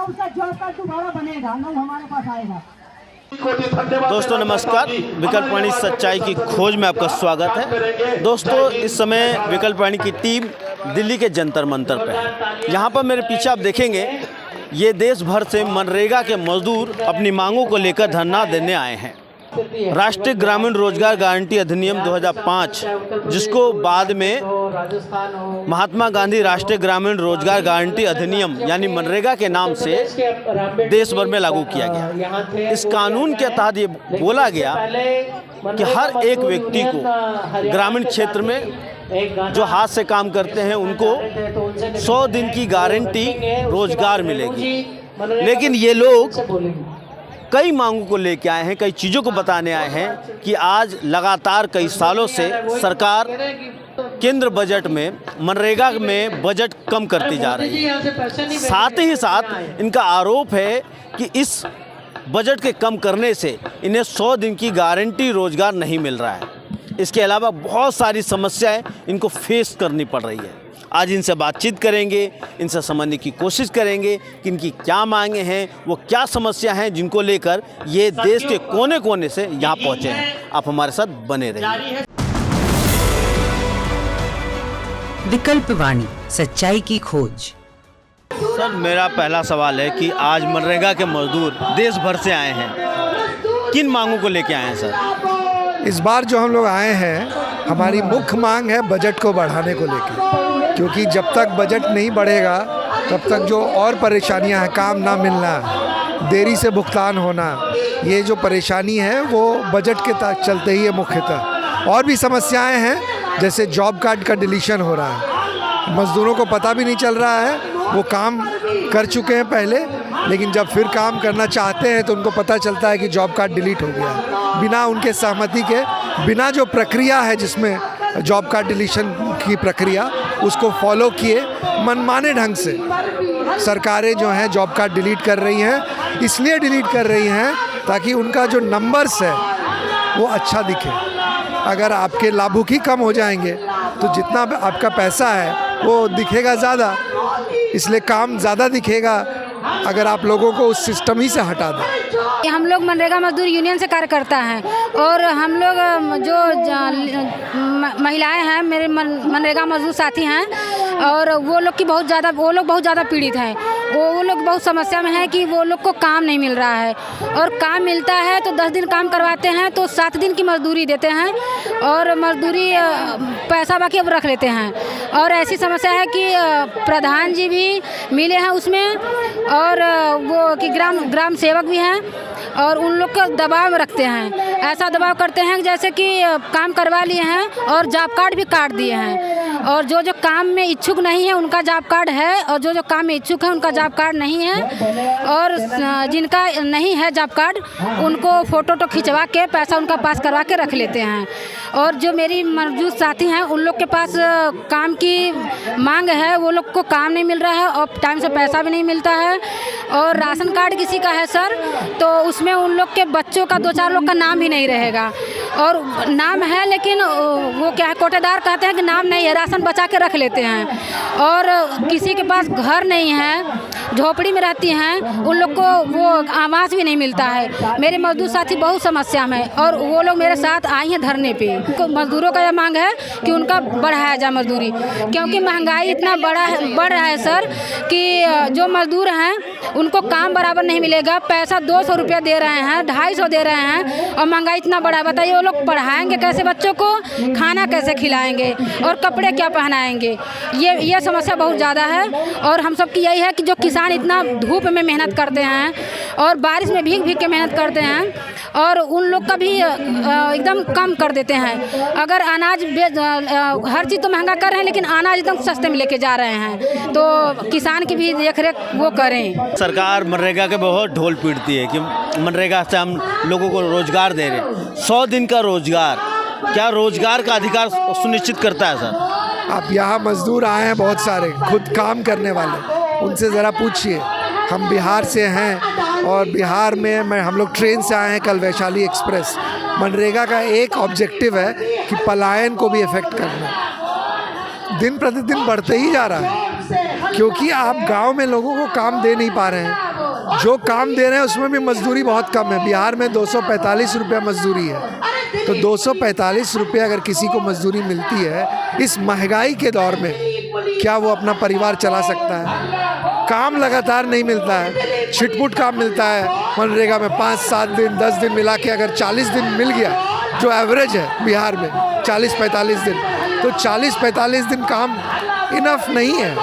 उसका job card दोबारा बनेगा ना, वो हमारे पास आएगा। दोस्तों नमस्कार, विकल्प वाणी सच्चाई की खोज में आपका स्वागत है। दोस्तों इस समय विकल्प वाणी की टीम दिल्ली के जंतर मंतर पर है। यहाँ पर मेरे पीछे आप देखेंगे ये देश भर से मनरेगा के मजदूर अपनी मांगों को लेकर धरना देने आए हैं। राष्ट्रीय ग्रामीण रोजगार गारंटी अधिनियम 2005, जिसको बाद में महात्मा गांधी राष्ट्रीय ग्रामीण रोजगार गारंटी अधिनियम यानी मनरेगा के नाम से देश भर में लागू किया गया। इस कानून के तहत ये बोला गया कि हर एक व्यक्ति को ग्रामीण क्षेत्र में जो हाथ से काम करते हैं उनको 100 दिन की गारंटी रोजगार मिलेगी। लेकिन ये लोग कई मांगों को लेके आए हैं, कई चीज़ों को बताने आए हैं कि आज लगातार कई सालों से सरकार केंद्र बजट में मनरेगा में बजट कम करती जा रही है। साथ ही साथ इनका आरोप है कि इस बजट के कम करने से इन्हें 100 दिन की गारंटी रोजगार नहीं मिल रहा है। इसके अलावा बहुत सारी समस्याएं इनको फेस करनी पड़ रही है। आज इनसे बातचीत करेंगे, इनसे समझने की कोशिश करेंगे कि इनकी क्या मांगे हैं, वो क्या समस्या हैं जिनको लेकर ये देश के कोने कोने से यहाँ पहुँचे हैं। आप हमारे साथ बने रहिए। विकल्प वाणी सच्चाई की खोज। सर मेरा पहला सवाल है कि आज मनरेगा के मजदूर देश भर से आए हैं, किन मांगों को लेके आए हैं सर? इस बार जो हम लोग आए हैं, हमारी मुख्य मांग है बजट को बढ़ाने को लेकर, क्योंकि जब तक बजट नहीं बढ़ेगा तब तक जो और परेशानियां हैं, काम ना मिलना, देरी से भुगतान होना, ये जो परेशानी है वो बजट के चलते ही है मुख्यतः। और भी समस्याएं हैं, जैसे जॉब कार्ड का डिलीशन हो रहा है, मज़दूरों को पता भी नहीं चल रहा है, वो काम कर चुके हैं पहले, लेकिन जब फिर काम करना चाहते हैं तो उनको पता चलता है कि जॉब कार्ड डिलीट हो गया है। बिना उनके सहमति के, बिना जो प्रक्रिया है जिसमें जॉब कार्ड डिलीशन की प्रक्रिया, उसको फॉलो किए मनमाने ढंग से सरकारें जो हैं जॉब कार्ड डिलीट कर रही हैं। इसलिए डिलीट कर रही हैं ताकि उनका जो नंबर्स है वो अच्छा दिखे। अगर आपके लाभुक ही कम हो जाएंगे तो जितना आपका पैसा है वो दिखेगा ज़्यादा, इसलिए काम ज़्यादा दिखेगा अगर आप लोगों को उस सिस्टम ही से हटा दें। हम लोग मनरेगा मजदूर यूनियन से कार्य करता है और हम लोग जो महिलाएं हैं, मेरे मनरेगा मजदूर साथी हैं, और वो लोग बहुत ज़्यादा पीड़ित हैं। वो लोग बहुत समस्या में है कि वो लोग को काम नहीं मिल रहा है, और काम मिलता है तो 10 दिन काम करवाते हैं तो 7 दिन की मजदूरी देते हैं, और मजदूरी पैसा बाकी अब रख लेते हैं। और ऐसी समस्या है कि प्रधान जी भी मिले हैं उसमें, और वो कि ग्राम सेवक भी हैं, और उन लोग को दबाव में रखते हैं। ऐसा दबाव करते हैं जैसे कि काम करवा लिए हैं और जॉब कार्ड भी काट दिए हैं, और जो काम में इच्छुक नहीं है उनका जॉब कार्ड है, और जो काम में इच्छुक है उनका जॉब कार्ड नहीं है, और जिनका नहीं है जॉब कार्ड उनको फ़ोटो खिंचवा के पैसा उनका पास करवा के रख लेते हैं। और जो मेरी मौजूद साथी हैं उन लोग के पास काम की मांग है, वो लोग को काम नहीं मिल रहा है और टाइम से पैसा भी नहीं मिलता है। और राशन कार्ड किसी का है सर, तो उसमें उन लोग के बच्चों का 2-4 लोग का नाम भी नहीं रहेगा, और नाम है लेकिन वो क्या है, कोटेदार कहते हैं कि नाम नहीं है, राशन बचा के रख लेते हैं। और किसी के पास घर नहीं है, झोपड़ी में रहती हैं, उन लोग को वो आवास भी नहीं मिलता है। मेरे मजदूर साथी बहुत समस्या में, और वो लोग मेरे साथ आई हैं धरने पे। मजदूरों का यह मांग है कि उनका बढ़ाया जाए मजदूरी, क्योंकि महंगाई इतना बढ़ रहा है सर कि जो मजदूर हैं उनको काम बराबर नहीं मिलेगा। पैसा 200 रुपया दे रहे हैं, 250 दे रहे हैं, और महंगाई इतना बढ़ा है। बताइए वो लोग पढ़ाएंगे कैसे बच्चों को, खाना कैसे खिलाएंगे, और कपड़े क्या पहनाएंगे? ये समस्या बहुत ज़्यादा है। और हम सब की यही है कि जो किसान इतना धूप में मेहनत करते हैं और बारिश में भीग भीग के मेहनत करते हैं, और उन लोग का भी एकदम कम कर देते हैं। अगर अनाज हर चीज़ तो महंगा कर रहे हैं, लेकिन अनाज एकदम सस्ते में लेके जा रहे हैं, तो किसान की भी देख रेख वो करें। सरकार मनरेगा के बहुत ढोल पीटती है कि मनरेगा से हम लोगों को रोजगार दे रहे हैं। 100 दिन का रोजगार, क्या रोजगार का अधिकार सुनिश्चित करता है सर? आप यहाँ मजदूर आए हैं बहुत सारे खुद काम करने वाले, उनसे ज़रा पूछिए। हम बिहार से हैं और बिहार में हम लोग ट्रेन से आए हैं कल, वैशाली एक्सप्रेस। मनरेगा का एक ऑब्जेक्टिव है कि पलायन को भी इफ़ेक्ट करना। दिन प्रतिदिन बढ़ते ही जा रहा है, क्योंकि आप गांव में लोगों को काम दे नहीं पा रहे हैं। जो काम दे रहे हैं उसमें भी मजदूरी बहुत कम है। बिहार में 245 रुपया मजदूरी है। तो 245 रुपये अगर किसी को मजदूरी मिलती है इस महंगाई के दौर में, क्या वो अपना परिवार चला सकता है? काम लगातार नहीं मिलता है, छिटपुट काम मिलता है। मनरेगा में 5-7 दिन 10 दिन मिला के अगर 40 दिन मिल गया, जो एवरेज है बिहार में 40-45 दिन, तो 40-45 दिन काम इनफ नहीं है।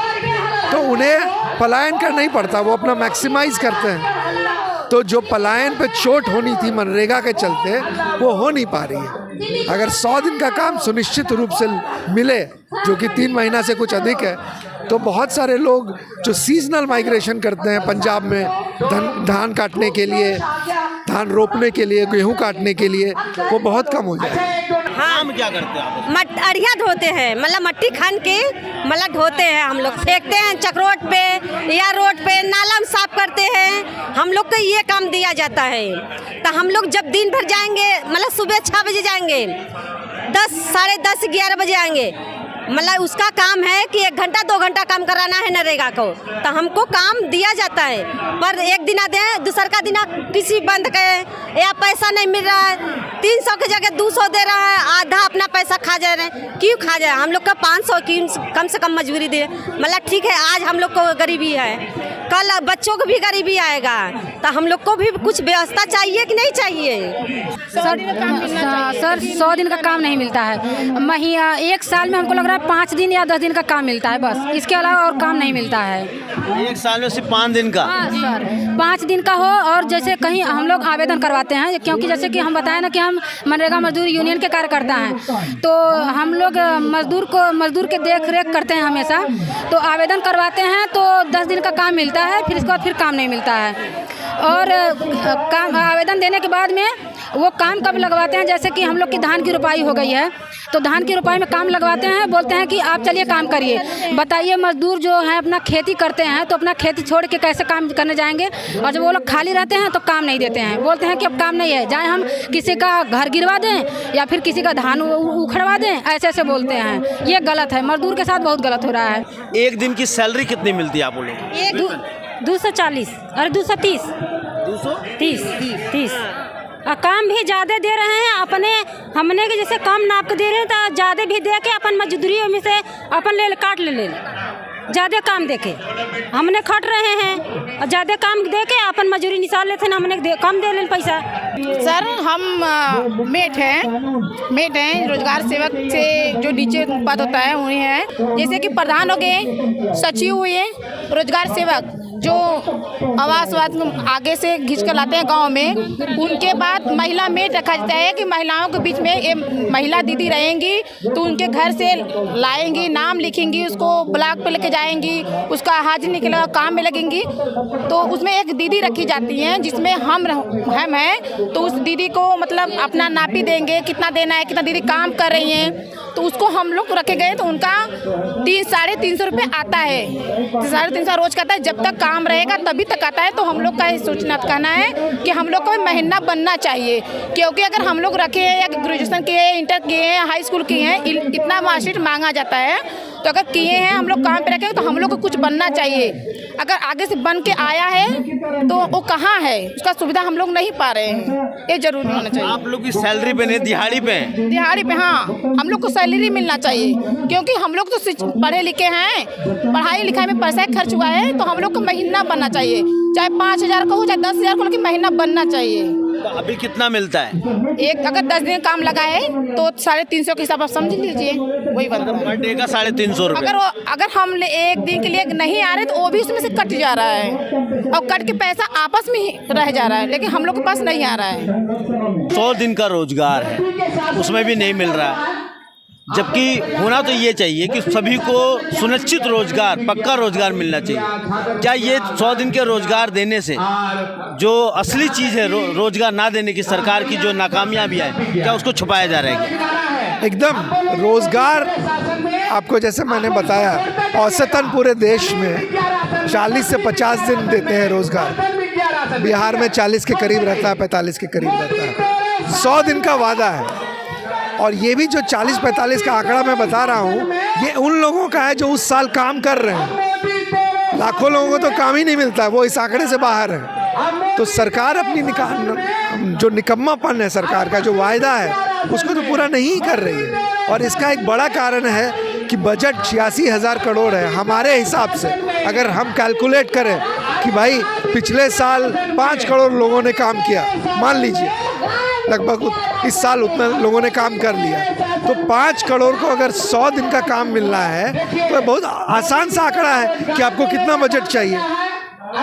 तो उन्हें पलायन करना ही पड़ता, वो अपना मैक्सिमाइज करते हैं। तो जो पलायन पे चोट होनी थी मनरेगा के चलते, वो हो नहीं पा रही है। अगर 100 दिन का काम सुनिश्चित रूप से मिले, जो कि 3 महीना से कुछ अधिक है, तो बहुत सारे लोग जो सीजनल माइग्रेशन करते हैं पंजाब में धान काटने के लिए, धान रोपने के लिए, गेहूं काटने के लिए, वो बहुत कम हो जाए। हम क्या करते हैं आप? अड़िया धोते हैं, मतलब मट्टी खान के मतलब धोते हैं, हम लोग फेंकते हैं चक्रोट पे या रोड पे, नाला में साफ करते हैं। हम लोग को ये काम दिया जाता है। तो हम लोग जब दिन भर जाएंगे, मतलब सुबह 6 बजे जाएंगे, 10, साढ़े 10, 11 बजे आएंगे, मतलब उसका काम है कि 1 घंटा 2 घंटा काम कराना है नरेगा को। तो हमको काम दिया जाता है, पर एक दिन दें, दूसर का दिन किसी बंद करे या पैसा नहीं मिल रहा है, 300 की जगह 200 दे रहा है, आधा अपना पैसा खा जा रहे हैं। क्यों खा जाए? हम लोग का 500 की कम से कम मजबूरी दे, मतलब ठीक है आज हम लोग को गरीबी है, कल बच्चों को भी गरीबी आएगा, तो हम लोग को भी कुछ व्यवस्था चाहिए कि नहीं चाहिए? सर 100 दिन का काम नहीं मिलता है। महीना 1 साल में हमको लग रहा है 5 दिन या 10 दिन का काम मिलता है, बस इसके अलावा और काम नहीं मिलता है। 1 साल में सिर्फ 5 दिन का? हाँ सर, 5 दिन का हो। और जैसे कहीं हम लोग आवेदन करवाते हैं, क्योंकि जैसे कि हम बताएं ना कि हम मनरेगा मजदूर यूनियन के कार्यकर्ता हैं, तो हम लोग मजदूर के देख रेख करते हैं हमेशा। तो आवेदन करवाते हैं तो 10 दिन का काम मिलता है, फिर इसके बाद फिर काम नहीं मिलता है। और काम आवेदन देने के बाद में वो काम कब लगवाते हैं, जैसे कि हम लोग की धान की रोपाई हो गई है, तो धान की रोपाई में काम लगवाते हैं, बोलते हैं कि आप चलिए काम करिए। बताइए मजदूर जो है अपना खेती करते हैं, तो अपना खेती छोड़ के कैसे काम करने जाएंगे? और जब वो लोग खाली रहते हैं तो काम नहीं देते हैं, बोलते हैं कि अब काम नहीं है, जाए हम किसी का घर गिरवा दें या फिर किसी का धान उखड़वा दें, ऐसे ऐसे बोलते हैं। ये गलत है, मजदूर के साथ बहुत गलत हो रहा है। एक दिन की सैलरी कितनी मिलती है आप लोग? 240 और 230 30 और काम भी ज़्यादा दे रहे हैं अपने, हमने के जैसे कम नाप के दे रहे हैं तो ज़्यादा भी दे के अपन मजदूरी में से अपन ले काट ले ज़्यादा काम दे के हमने खट रहे हैं, और ज़्यादा काम दे के अपन मजदूरी निकाल लेते हैं, हमने कम दे ले पैसा। सर हम मेट हैं, रोजगार सेवक से जो नीचे पद होता है उन्हें है, जैसे कि प्रधान हो गए, सचिव हुए, रोजगार सेवक जो आवासवाद में आगे से खींच कर लाते हैं गांव में, उनके बाद महिला मेट रखा जाता है कि महिलाओं के बीच में ये महिला दीदी रहेंगी, तो उनके घर से लाएंगी, नाम लिखेंगी, उसको ब्लॉक पे लेके जाएंगी, उसका हाजिर निकलेगा, काम में लगेंगी। तो उसमें एक दीदी रखी जाती हैं जिसमें हम हैं, तो उस दीदी को मतलब अपना नापी देंगे, कितना देना है, कितना दीदी काम कर रही हैं, तो उसको हम लोग रखे गए, तो उनका 300-350 रुपये आता है, 350 रोज का आता है। जब तक काम रहेगा तभी तक आता है। तो हम लोग का सूचना कहना है कि हम लोग को महीना बनना चाहिए, क्योंकि अगर हम लोग रखे हैं या ग्रेजुएशन किए हैं, इंटर किए हैं, हाई स्कूल किए हैं, इतना मार्कशीट मांगा जाता है, तो अगर किए हैं हम लोग काम पे रखें तो हम लोग को कुछ बनना चाहिए। अगर आगे से बन के आया है तो वो कहाँ है, उसका सुविधा हम लोग नहीं पा रहे हैं, ये जरूरी होना चाहिए। आप लोग की सैलरी पे नहीं, दिहाड़ी पे? दिहाड़ी पे, हाँ, हम लोग को सैलरी मिलना चाहिए, क्योंकि हम लोग तो पढ़े लिखे हैं, पढ़ाई लिखाई में पैसा खर्च हुआ है, तो हम लोग को महीना बनना चाहिए, चाहे 5,000 का हो चाहे 10,000 का, लेकिन महीना बनना चाहिए। तो अभी कितना मिलता है? एक अगर 10 दिन काम लगा है तो 350 के हिसाब आप समझ लीजिए, वही बनता है। पर डे का 350 रुपये। अगर हम एक दिन के लिए नहीं आ रहे तो वो भी उसमें से कट जा रहा है, और कट के पैसा आपस में ही रह जा रहा है, लेकिन हम लोग के पास नहीं आ रहा है। 100 दिन का रोजगार है, उसमें भी नहीं मिल रहा है, जबकि होना तो ये चाहिए कि सभी को सुनिश्चित रोजगार, पक्का रोजगार मिलना चाहिए। क्या ये 100 दिन के रोजगार देने से जो असली चीज़ है, रोजगार ना देने की सरकार की जो नाकामियाँ भी आए, क्या उसको छुपाया जा रहा है? एकदम रोजगार, आपको जैसे मैंने बताया, औसतन पूरे देश में 40 से 50 दिन देते हैं रोजगार। बिहार में 40 के करीब रहता है, 45 के करीब रहता है। 100 दिन का वादा है, और ये भी जो 40-45 का आंकड़ा मैं बता रहा हूँ, ये उन लोगों का है जो उस साल काम कर रहे हैं। लाखों लोगों को तो काम ही नहीं मिलता, वो इस आंकड़े से बाहर है। तो सरकार अपनी जो निकम्मापन है सरकार का, जो वायदा है उसको तो पूरा नहीं कर रही है। और इसका एक बड़ा कारण है कि बजट 86,000 करोड़ है। हमारे हिसाब से अगर हम कैलकुलेट करें कि भाई पिछले साल 5 करोड़ लोगों ने काम किया, मान लीजिए लगभग इस साल उतना लोगों ने काम कर लिया, तो 5 करोड़ को अगर 100 दिन का काम मिलना है तो बहुत आसान सा आंकड़ा है कि आपको कितना बजट चाहिए।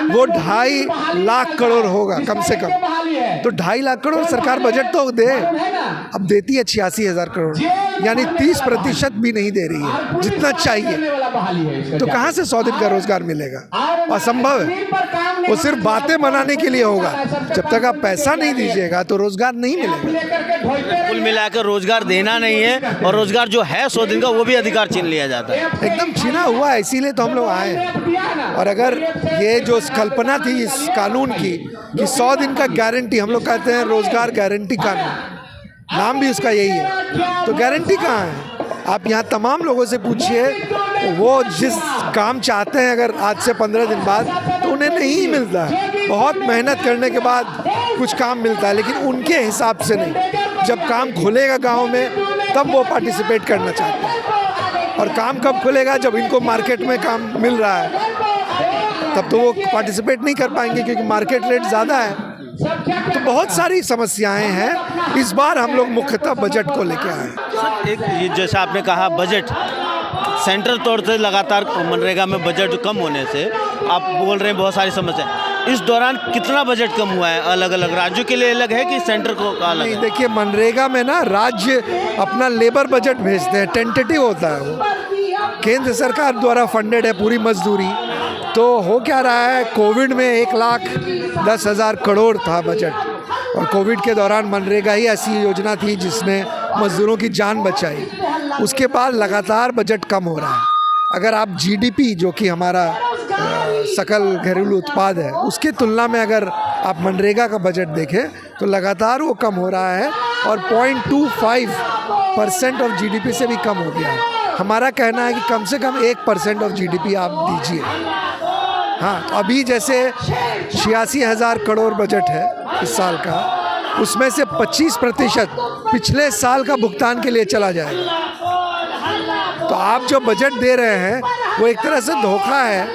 वो 2.5 लाख करोड़ होगा कम से कम। तो 2.5 लाख करोड़ सरकार बजट तो दे, अब देती है 86,000 करोड़, यानी 30% भी नहीं दे रही है जितना चाहिए। तो कहाँ से 100 दिन का रोजगार मिलेगा? असंभव है। वो सिर्फ बातें बनाने के लिए होगा। जब तक आप पैसा नहीं दीजिएगा तो रोजगार नहीं मिलेगा। कुल मिलाकर रोजगार देना नहीं है, और रोजगार जो है 100 दिन का वो भी अधिकार छीन लिया जाता है। एकदम छीना हुआ है, इसीलिए तो हम लोग आए हैं। और अगर ये जो कल्पना थी इस कानून की कि 100 दिन का गारंटी, हम लोग कहते हैं रोजगार गारंटी कानून, नाम भी उसका यही है, तो गारंटी कहाँ है? आप यहाँ तमाम लोगों से पूछिए, वो जिस काम चाहते हैं अगर आज से 15 दिन बाद, तो उन्हें नहीं मिलता है। बहुत मेहनत करने के बाद कुछ काम मिलता है, लेकिन उनके हिसाब से नहीं। जब काम खुलेगा गांव में तब वो पार्टिसिपेट करना चाहते हैं, और काम कब खुलेगा? जब इनको मार्केट में काम मिल रहा है, तब तो वो पार्टिसिपेट नहीं कर पाएंगे क्योंकि मार्केट रेट ज़्यादा है। तो बहुत सारी समस्याएं हैं। इस बार हम लोग मुख्यतः बजट को लेके आए हैं। एक ये जैसा आपने कहा, बजट सेंट्रल तौर से लगातार मनरेगा में बजट कम होने से आप बोल रहे हैं बहुत सारी समस्या। इस दौरान कितना बजट कम हुआ है? अलग अलग राज्यों के लिए अलग है कि सेंटर को अलग? नहीं, देखिए मनरेगा में ना राज्य अपना लेबर बजट भेजते हैं, टेंटेटिव होता है वो। केंद्र सरकार द्वारा फंडेड है पूरी मजदूरी। तो हो क्या रहा है, कोविड में 1,10,000 करोड़ था बजट, और कोविड के दौरान मनरेगा ही ऐसी योजना थी जिसने मजदूरों की जान बचाई। उसके बाद लगातार बजट कम हो रहा है। अगर आप जीडीपी, जो कि हमारा सकल घरेलू उत्पाद है, उसकी तुलना में अगर आप मनरेगा का बजट देखें तो लगातार वो कम हो रहा है, और 0.25% ऑफ जीडीपी से भी कम हो गया है। हमारा कहना है कि कम से कम 1% ऑफ जीडीपी आप दीजिए। हाँ, अभी जैसे 86,000 करोड़ बजट है इस साल का, उसमें से 25% पिछले साल का भुगतान के लिए चला जाएगा। तो आप जो बजट दे रहे हैं वो एक तरह से धोखा है,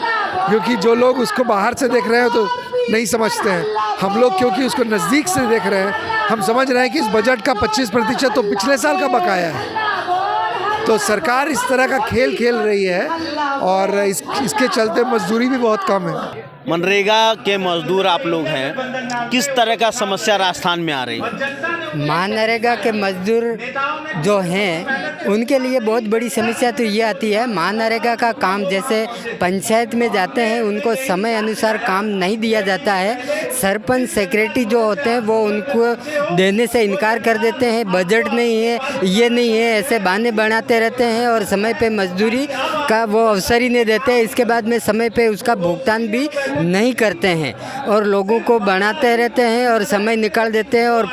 क्योंकि जो लोग उसको बाहर से देख रहे हैं तो नहीं समझते हैं। हम लोग क्योंकि उसको नज़दीक से देख रहे हैं, हम समझ रहे हैं कि इस बजट का 25% तो पिछले साल का बकाया है। तो सरकार इस तरह का खेल खेल रही है, और इसके चलते मजदूरी भी बहुत कम है। मनरेगा के मजदूर आप लोग हैं, किस तरह का समस्या राजस्थान में आ रही है? मनरेगा के मजदूर जो हैं उनके लिए बहुत बड़ी समस्या तो ये आती है, मनरेगा का काम जैसे पंचायत में जाते हैं उनको समय अनुसार काम नहीं दिया जाता है। सरपंच सेक्रेटरी जो होते हैं वो उनको देने से इनकार कर देते हैं, बजट नहीं है, ये नहीं है, ऐसे बहाने बनाते रहते हैं, और समय पे मजदूरी का वो अवसर ही नहीं देते। इसके बाद में समय पे उसका भुगतान भी नहीं करते हैं, और लोगों को बनाते रहते हैं और समय निकाल देते हैं, और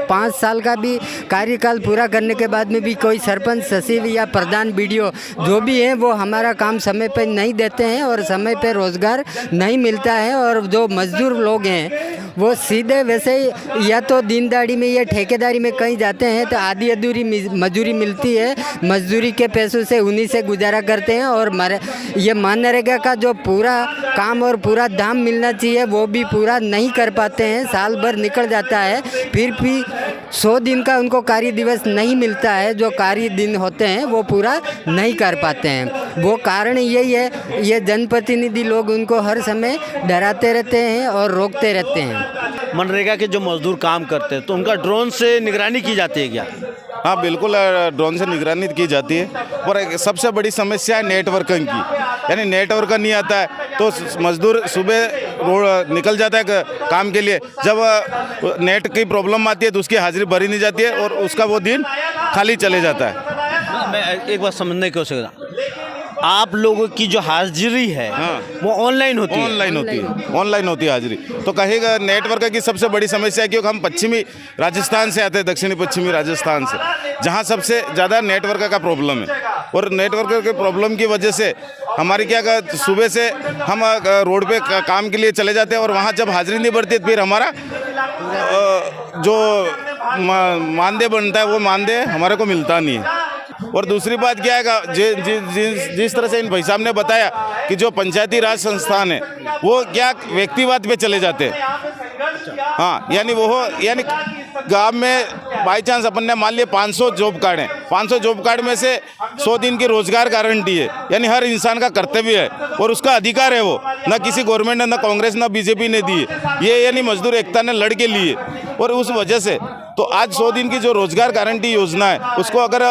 5 साल का भी कार्यकाल पूरा करने के बाद में भी कोई सरपंच, सचिव या प्रधान, बीडीओ जो भी हैं वो हमारा काम समय पे नहीं देते हैं, और समय पे रोज़गार नहीं मिलता है। और जो मजदूर लोग हैं वो सीधे वैसे ही या तो दीनदाड़ी में या ठेकेदारी में कहीं जाते हैं तो आधी अधूरी मजदूरी मिलती है, मजदूरी के पैसों से उन्हीं से गुजारा करते हैं। और ये मनरेगा का जो पूरा काम और पूरा दाम मिलना चाहिए वो भी पूरा नहीं कर पाते हैं। साल भर निकल जाता है, फिर भी 100 दिन का उनको कार्य दिवस नहीं मिलता है। जो कार्य दिन होते हैं वो पूरा नहीं कर पाते हैं। वो कारण यही है, ये जनप्रतिनिधि लोग उनको हर समय डराते रहते हैं और रोकते रहते हैं। मनरेगा के जो मजदूर काम करते हैं तो उनका ड्रोन से निगरानी की जाती है क्या? हाँ बिल्कुल, ड्रोन से निगरानी की जाती है। और एक सबसे बड़ी समस्या है नेटवर्किंग की, यानी नेटवर्क नहीं आता है तो मजदूर सुबह रोड निकल जाता है काम के लिए, जब नेट की प्रॉब्लम आती है तो उसकी हाजिरी भरी नहीं जाती है और उसका वो दिन खाली चले जाता है। मैं एक बात समझने की कोशिश कर रहा हूँ, आप लोगों की जो हाजिरी है हाँ, वो ऑनलाइन होती है? ऑनलाइन होती है हाजिरी। तो कहेगा नेटवर्क की सबसे बड़ी समस्या है, क्योंकि हम पश्चिमी राजस्थान से आते हैं, दक्षिणी पश्चिमी राजस्थान से, जहाँ सबसे ज़्यादा नेटवर्क का प्रॉब्लम है। और नेटवर्क के प्रॉब्लम की वजह से हमारी क्या सुबह से हम रोड पे काम के लिए चले जाते हैं और वहाँ जब हाजिरी नहीं बढ़ती फिर हमारा जो मानदेय बनता है वो मानदेय हमारे को मिलता नहीं है। और दूसरी बात क्या है, जिस तरह से इन भाई साहब ने बताया कि जो पंचायती राज संस्थान है वो क्या व्यक्तिवाद पे चले जाते हैं। हाँ, यानी गांव में बाई चांस अपन ने मान लिया 500 जॉब कार्ड हैं, 500 जॉब कार्ड में से 100 दिन की रोजगार गारंटी है, यानी हर इंसान का कर्तव्य है और उसका अधिकार है। वो ना किसी गवर्नमेंट ने, ना कांग्रेस, ना बीजेपी ने दी है, ये यानी मजदूर एकता ने लड़ के लिए। और उस वजह से तो आज 100 दिन की जो रोजगार गारंटी योजना है उसको अगर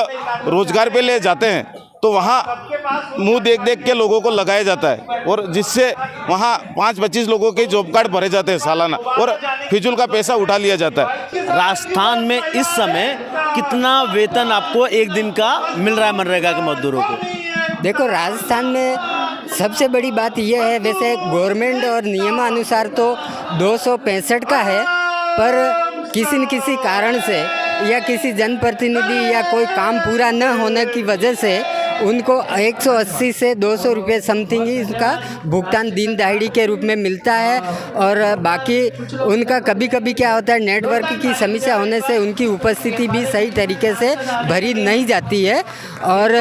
रोजगार पे ले जाते हैं तो वहाँ मुंह देख देख के लोगों को लगाया जाता है और जिससे वहाँ 5-25 लोगों के जॉब कार्ड भरे जाते हैं सालाना और फिजूल का पैसा उठा लिया जाता है। राजस्थान में इस समय कितना वेतन आपको एक दिन का मिल रहा है मनरेगा के मजदूरों को? देखो, राजस्थान में सबसे बड़ी बात यह है, वैसे गवर्नमेंट और नियमानुसार तो 265 का है, पर किसी न किसी कारण से या किसी जनप्रतिनिधि या कोई काम पूरा न होने की वजह से उनको 180 से 200 रुपये समथिंग ही इसका भुगतान दिन दहाड़ी के रूप में मिलता है। और बाकी उनका कभी कभी क्या होता है, नेटवर्क की समस्या होने से उनकी उपस्थिति भी सही तरीके से भरी नहीं जाती है और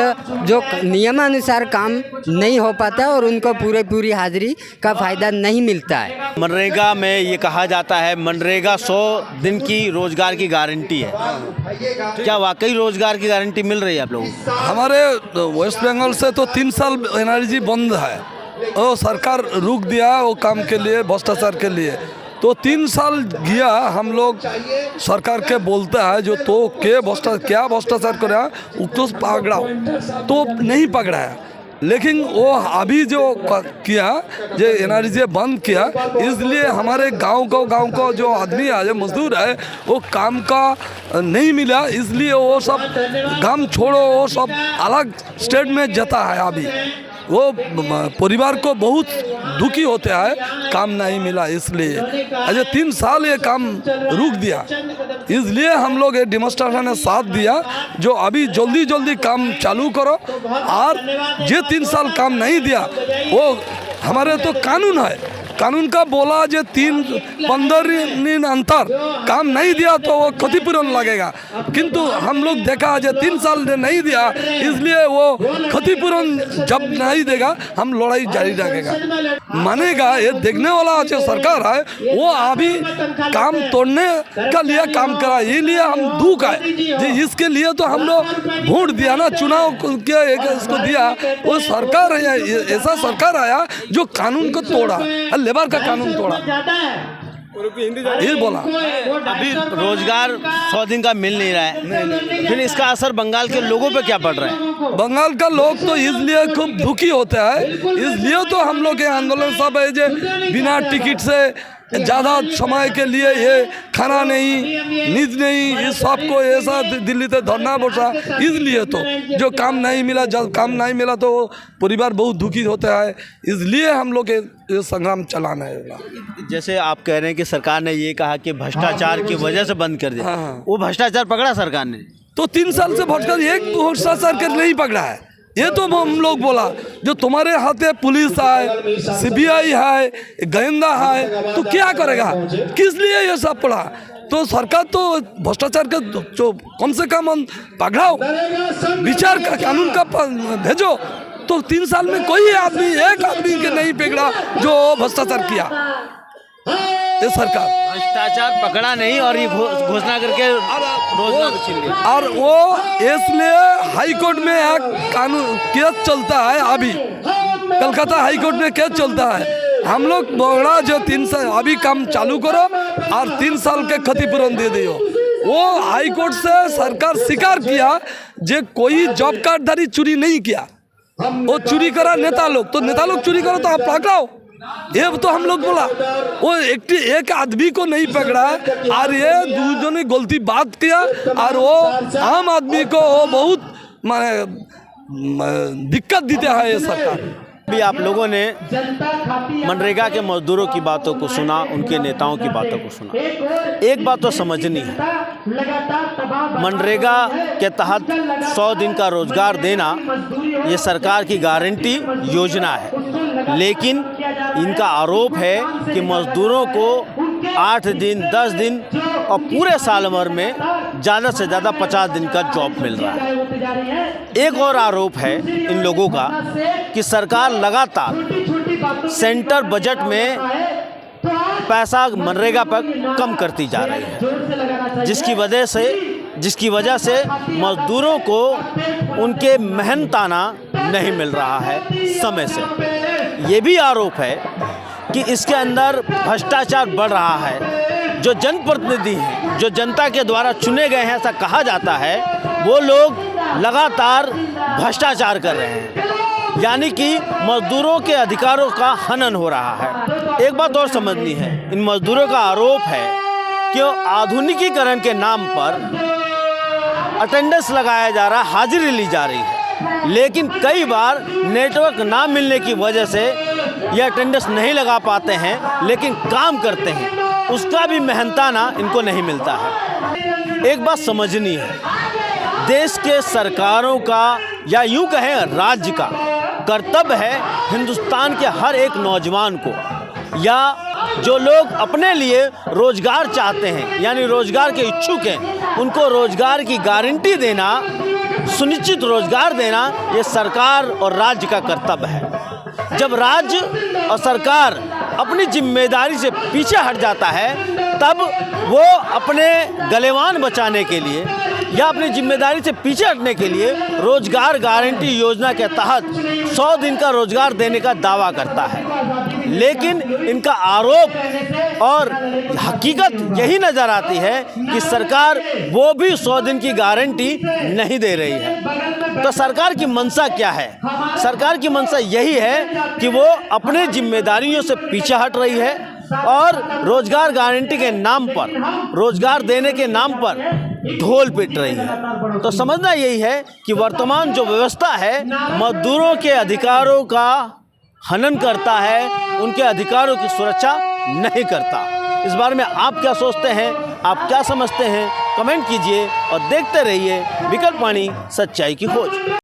जो नियमानुसार काम नहीं हो पाता और उनको पूरी हाजिरी का फ़ायदा नहीं मिलता है। मनरेगा में ये कहा जाता है मनरेगा 100 दिन की रोजगार की गारंटी है, क्या वाकई रोजगार की गारंटी मिल रही है आप लोगों को? हमारे वेस्ट बंगाल से तो 3 साल एनर्जी बंद है, वो सरकार रुक दिया वो काम के लिए, भ्रष्टाचार के लिए। तो 3 साल गया, हम लोग सरकार के बोलता है जो तो क्या भ्रष्टाचार कर रहा तो पकड़ा, तो नहीं पकड़ा है। लेकिन वो अभी जो किया, जो एनर्जी बंद किया, इसलिए हमारे गांव को जो आदमी है, जो मजदूर है, वो काम का नहीं मिला, इसलिए वो सब काम छोड़ो, वो सब अलग स्टेट में जाता है। अभी वो परिवार को बहुत दुखी होते हैं, काम नहीं मिला इसलिए। अच्छा 3 साल ये काम रुक दिया, इसलिए हम लोग ये डेमोन्स्ट्रेशन ने साथ दिया जो अभी जल्दी काम चालू करो। और जो 3 साल काम नहीं दिया वो हमारे तो कानून है, कानून का बोला जो 15 दिन अंतर काम नहीं दिया तो वो क्षतिपूरण लगेगा, किंतु हम लोग देखा जो 3 साल नहीं दिया, इसलिए वो क्षतिपूरण जब नहीं देगा हम लड़ाई जारी रखेगा। मानेगा ये देखने वाला जो सरकार है वो अभी काम तोड़ने का लिए काम करा, ये लिए हम दुख है जी, इसके लिए तो हम लोग वोट दिया ना, चुनाव के इसको दिया। वो सरकार है, ऐसा सरकार आया जो कानून को तोड़ा, लेबर का कानून तोड़ा, ये बोला। अभी रोजगार 100 दिन का मिल नहीं रहा है, फिर इसका असर बंगाल के लोगों पे क्या पड़ रहा है? बंगाल का लोग तो इसलिए खूब दुखी होते हैं, इसलिए तो हम लोग के आंदोलन सब है जो बिना टिकट से ज़्यादा समय के लिए ये खाना नहीं, नींद नहीं, इस सबको ऐसा दिल्ली से धरना बसा, इसलिए तो जो काम नहीं मिला, जब काम नहीं मिला तो परिवार बहुत दुखी होता है, इसलिए हम लोग ये संग्राम चलाना है। जैसे आप कह रहे हैं कि सरकार ने ये कहा कि भ्रष्टाचार की वजह से बंद कर दिया, वो भ्रष्टाचार पकड़ा सरकार ने? तो 3 साल से भ्रष्टाचार कर नहीं पकड़ा है, ये तो हम लोग बोला जो तुम्हारे हाथ में पुलिस है, सीबीआई है, गोयंदा है, तो क्या करेगा, किस लिए ये सब पड़ा? तो सरकार तो भ्रष्टाचार के जो कम से कम पकड़ाओ, विचार का कानून का भेजो। तो 3 साल में कोई आदमी, एक आदमी के नहीं पकड़ा जो भ्रष्टाचार किया। ये सरकार भ्रष्टाचार पकड़ा नहीं और ये घोषणा करके रोजगार छीन लिया। और वो इसलिए हाई कोर्ट में एक कानून केस चलता है, अभी कलकत्ता हाई कोर्ट में केस चलता है। हम लोग बोला जो 3 साल अभी काम चालू करो और 3 साल के क्षतिपूरण दे दियो। वो हाई कोर्ट से सरकार स्वीकार किया जो कोई जॉब कार्डधारी चोरी नहीं किया, वो चोरी करा नेता लोग, तो नेता लोग चोरी करो तो आप पकड़ाओ, ये तो हम लोग बोला। वो एक आदमी को नहीं पकड़ा और ये दूसरों गलती बात किया और वो आम आदमी को वो बहुत दिक्कत देते हैं ये सरकार। भी आप लोगों ने मनरेगा के मजदूरों की बातों को सुना, उनके नेताओं की बातों को सुना। एक बात तो समझनी है मनरेगा के तहत 100 दिन का रोजगार देना ये सरकार की गारंटी योजना है, लेकिन इनका आरोप है कि मजदूरों को 8 दिन 10 दिन और पूरे साल भर में ज़्यादा से ज़्यादा 50 दिन का जॉब मिल रहा है। एक और आरोप है इन लोगों का कि सरकार लगातार सेंटर बजट में पैसा मनरेगा पर कम करती जा रही है, जिसकी वजह से मजदूरों को उनके मेहनताना नहीं मिल रहा है समय से। ये भी आरोप है कि इसके अंदर भ्रष्टाचार बढ़ रहा है। जो जनप्रतिनिधि हैं, जो जनता के द्वारा चुने गए हैं, ऐसा कहा जाता है, वो लोग लगातार भ्रष्टाचार कर रहे हैं, यानी कि मजदूरों के अधिकारों का हनन हो रहा है। एक बात और समझनी है, इन मजदूरों का आरोप है कि आधुनिकीकरण के नाम पर अटेंडेंस लगाया जा रहा है, हाजिरी ली जा रही है, लेकिन कई बार नेटवर्क ना मिलने की वजह से ये अटेंडेंस नहीं लगा पाते हैं, लेकिन काम करते हैं, उसका भी मेहनताना इनको नहीं मिलता है। एक बात समझनी है, देश के सरकारों का या यूँ कहें राज्य का कर्तव्य है हिंदुस्तान के हर एक नौजवान को या जो लोग अपने लिए रोजगार चाहते हैं, यानी रोजगार के इच्छुक हैं, उनको रोजगार की गारंटी देना, सुनिश्चित रोजगार देना, ये सरकार और राज्य का कर्तव्य है। जब राज्य और सरकार अपनी जिम्मेदारी से पीछे हट जाता है, तब वो अपने गलेवान बचाने के लिए या अपनी जिम्मेदारी से पीछे हटने के लिए रोजगार गारंटी योजना के तहत 100 दिन का रोजगार देने का दावा करता है, लेकिन इनका आरोप और हकीकत यही नज़र आती है कि सरकार वो भी 100 दिन की गारंटी नहीं दे रही है। तो सरकार की मंशा क्या है? सरकार की मंशा यही है कि वो अपने जिम्मेदारियों से पीछे हट रही है और रोजगार गारंटी के नाम पर, रोजगार देने के नाम पर ढोल पीट रही है। तो समझना यही है कि वर्तमान जो व्यवस्था है मजदूरों के अधिकारों का हनन करता है, उनके अधिकारों की सुरक्षा नहीं करता। इस बारे में आप क्या सोचते हैं, आप क्या समझते हैं, कमेंट कीजिए और देखते रहिए विकल्प वाणी, सच्चाई की खोज।